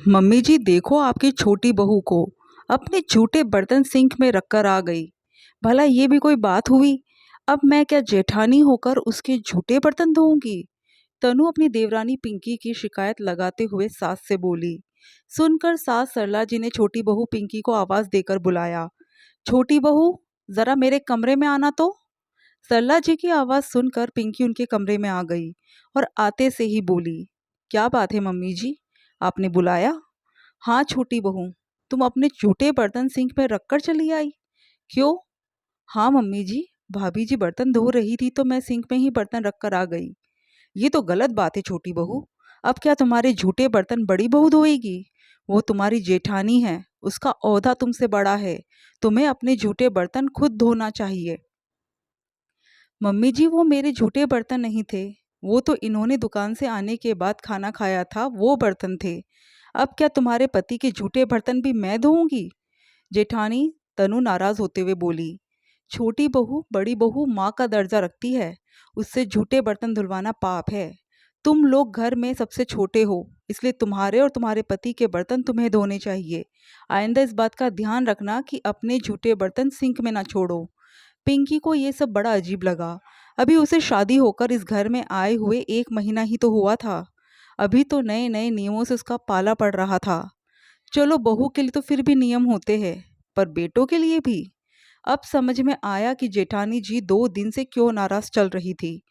Mummy जी देखो आपकी छोटी बहू को, अपने झूठे बर्तन सिंक में रखकर आ गई। भला ये भी कोई बात हुई? अब मैं क्या जेठानी होकर उसके झूठे बर्तन धोऊंगी? तनु अपनी देवरानी पिंकी की शिकायत लगाते हुए सास से बोली। सुनकर सास सरला जी ने छोटी बहू पिंकी को आवाज देकर बुलाया। छोटी बहू, जरा मेरे कमरे में आना तो। सरला जी की आवाज सुनकर पिंकी उनके कमरे में आ गई और आते से ही बोली, क्या बात है मम्मी जी, आपने बुलाया? हाँ छोटी बहू, तुम अपने झूठे बर्तन सिंक में रखकर चली आई? क्यों? हाँ मम्मी जी, भाभी जी बर्तन धो रही थी तो मैं सिंक में ही बर्तन रखकर आ गई। ये तो गलत बात है छोटी बहू। अब क्या तुम्हारे झूठे बर्तन बड़ी बहू धोएगी? वो तुम्हारी जेठानी है, उसका ओहदा तुमसे बड़ा है। तुम्हें अपने झूठे बर्तन खुद धोना चाहिए। मम्मी जी वो मेरे झूठे बर्तन नहीं थे, वो तो इन्होंने दुकान से आने के बाद खाना खाया था वो बर्तन थे। अब क्या तुम्हारे पति के झूठे बर्तन भी मैं धोऊंगी? जेठानी, तनु नाराज होते हुए बोली। छोटी बहू बड़ी बहू माँ का दर्जा रखती है, उससे झूठे बर्तन धुलवाना पाप है। तुम लोग घर में सबसे छोटे हो, इसलिए तुम्हारे और तुम्हारे पति के बर्तन तुम्हें धोने चाहिए। आइंदा इस बात का ध्यान रखना कि अपने झूठे बर्तन सिंक में ना छोड़ो। पिंकी को ये सब बड़ा अजीब लगा। अभी उसे शादी होकर इस घर में आए हुए 1 महीना ही तो हुआ था। अभी तो नए नए नियमों से उसका पाला पड़ रहा था। चलो बहू के लिए तो फिर भी नियम होते हैं, पर बेटों के लिए भी? अब समझ में आया कि जेठानी जी 2 दिन से क्यों नाराज चल रही थी।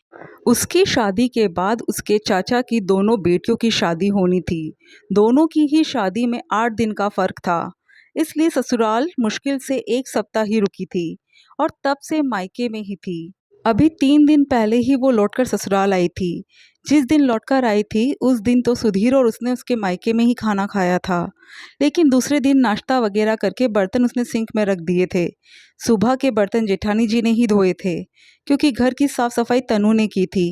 उसकी शादी के बाद उसके चाचा की दोनों बेटियों की शादी होनी थी। दोनों की ही शादी में 8 दिन का फर्क था, इसलिए ससुराल मुश्किल से 1 सप्ताह ही रुकी थी और तब से मायके में ही थी। अभी 3 दिन पहले ही वो लौटकर ससुराल आई थी। जिस दिन लौटकर आई थी उस दिन तो सुधीर और उसने उसके मायके में ही खाना खाया था, लेकिन दूसरे दिन नाश्ता वगैरह करके बर्तन उसने सिंक में रख दिए थे। सुबह के बर्तन जेठानी जी ने ही धोए थे, क्योंकि घर की साफ सफाई तनु ने की थी।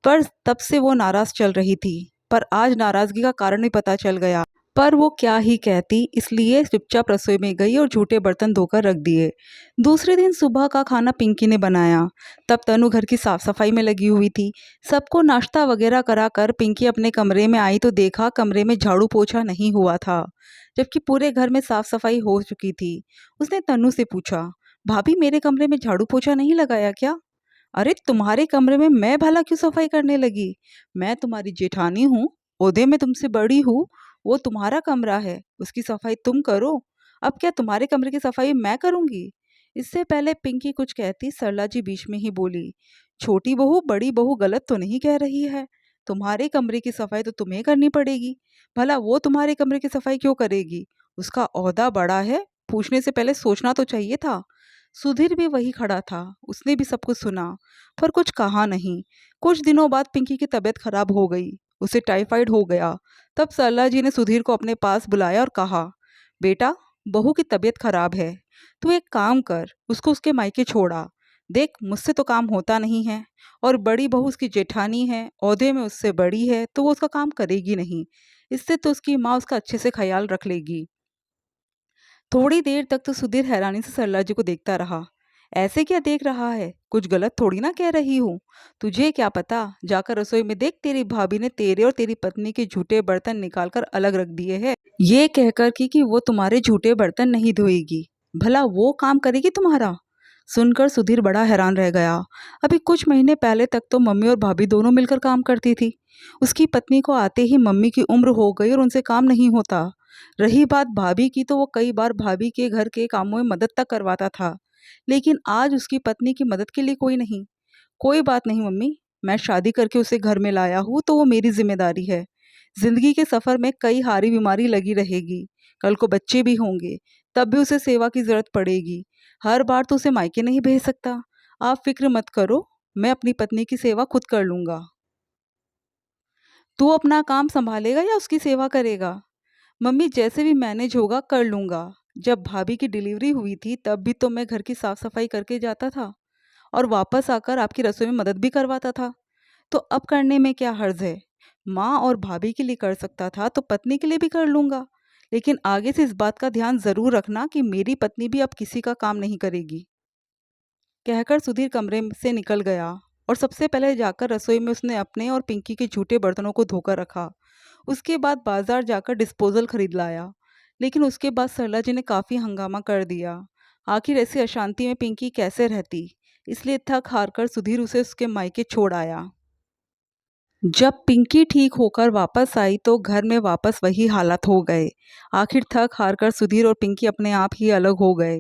पर तब से वो नाराज चल रही थी, पर आज नाराजगी का कारण भी पता चल गया। पर वो क्या ही कहती, इसलिए चुपचाप रसोई में गई और झूठे बर्तन धोकर रख दिए। दूसरे दिन सुबह का खाना पिंकी ने बनाया। तब तनु घर की साफ सफाई में लगी हुई थी। सबको नाश्ता वगैरह कराकर पिंकी अपने कमरे में आई तो देखा कमरे में झाड़ू पोछा नहीं हुआ था, जबकि पूरे घर में साफ सफाई हो चुकी थी। उसने तनु से पूछा, भाभी मेरे कमरे में झाड़ू पोछा नहीं लगाया क्या? अरे तुम्हारे कमरे में मैं भला क्यों सफाई करने लगी? मैं तुम्हारी जेठानी हूँ, ओहदे में तुमसे बड़ी हूँ। वो तुम्हारा कमरा है, उसकी सफाई तुम करो। अब क्या तुम्हारे कमरे की सफाई मैं करूँगी? इससे पहले पिंकी कुछ कहती सरला जी बीच में ही बोली, छोटी बहू बड़ी बहू गलत तो नहीं कह रही है। तुम्हारे कमरे की सफाई तो तुम्हें करनी पड़ेगी। भला वो तुम्हारे कमरे की सफाई क्यों करेगी? उसका ओहदा बड़ा है, पूछने से पहले सोचना तो चाहिए था। सुधीर भी वही खड़ा था, उसने भी सब कुछ सुना, पर कुछ कहा नहीं। कुछ दिनों बाद पिंकी की तबीयत खराब हो गई, उसे टाइफाइड हो गया। तब सरला जी ने सुधीर को अपने पास बुलाया और कहा, बेटा, बहू की तबीयत खराब है, तू एक काम कर, उसको उसके मायके छोड़ा। देख मुझसे तो काम होता नहीं है, और बड़ी बहू उसकी जेठानी है, ओहदे में उससे बड़ी है, तो वो उसका काम करेगी नहीं। इससे तो उसकी माँ उसका अच्छे से ख्याल रख लेगी। थोड़ी देर तक तो सुधीर हैरानी से सरला जी को देखता रहा। ऐसे क्या देख रहा है, कुछ गलत थोड़ी ना कह रही हूँ। तुझे क्या पता, जाकर रसोई में देख, तेरी भाभी ने तेरे और तेरी पत्नी के झूठे बर्तन निकालकर अलग रख दिए हैं। ये कहकर कि वो तुम्हारे झूठे बर्तन नहीं धोएगी, भला वो काम करेगी तुम्हारा? सुनकर सुधीर बड़ा हैरान रह गया। अभी कुछ महीने पहले तक तो मम्मी और भाभी दोनों मिलकर काम करती थी। उसकी पत्नी को आते ही मम्मी की उम्र हो गई और उनसे काम नहीं होता। रही बात भाभी की, तो वो कई बार भाभी के घर के कामों में मदद तक करवाता था, लेकिन आज उसकी पत्नी की मदद के लिए कोई नहीं। कोई बात नहीं मम्मी, मैं शादी करके उसे घर में लाया हूँ तो वो मेरी जिम्मेदारी है। जिंदगी के सफर में कई हारी बीमारी लगी रहेगी, कल को बच्चे भी होंगे, तब भी उसे सेवा की जरूरत पड़ेगी। हर बार तो उसे मायके नहीं भेज सकता। आप फिक्र मत करो, मैं अपनी पत्नी की सेवा खुद कर लूंगा। तू अपना काम संभालेगा या उसकी सेवा करेगा? मम्मी जैसे भी मैनेज होगा कर लूँगा। जब भाभी की डिलीवरी हुई थी तब भी तो मैं घर की साफ सफाई करके जाता था और वापस आकर आपकी रसोई में मदद भी करवाता था, तो अब करने में क्या हर्ज है? माँ और भाभी के लिए कर सकता था तो पत्नी के लिए भी कर लूँगा। लेकिन आगे से इस बात का ध्यान ज़रूर रखना कि मेरी पत्नी भी अब किसी का काम नहीं करेगी। कहकर सुधीर कमरे से निकल गया और सबसे पहले जाकर रसोई में उसने अपने और पिंकी के झूठे बर्तनों को धोकर रखा। उसके बाद बाजार जाकर डिस्पोजल खरीद लाया। लेकिन उसके बाद सरला जी ने काफ़ी हंगामा कर दिया। आखिर ऐसी अशांति में पिंकी कैसे रहती, इसलिए थक हार कर सुधीर उसे उसके मायके छोड़ आया। जब पिंकी ठीक होकर वापस आई तो घर में वापस वही हालात हो गए। आखिर थक हार कर सुधीर और पिंकी अपने आप ही अलग हो गए।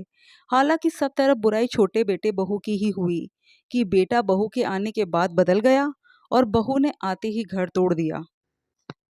हालांकि सब तरफ बुराई छोटे बेटे बहू की ही हुई कि बेटा बहू के आने के बाद बदल गया और बहू ने आते ही घर तोड़ दिया।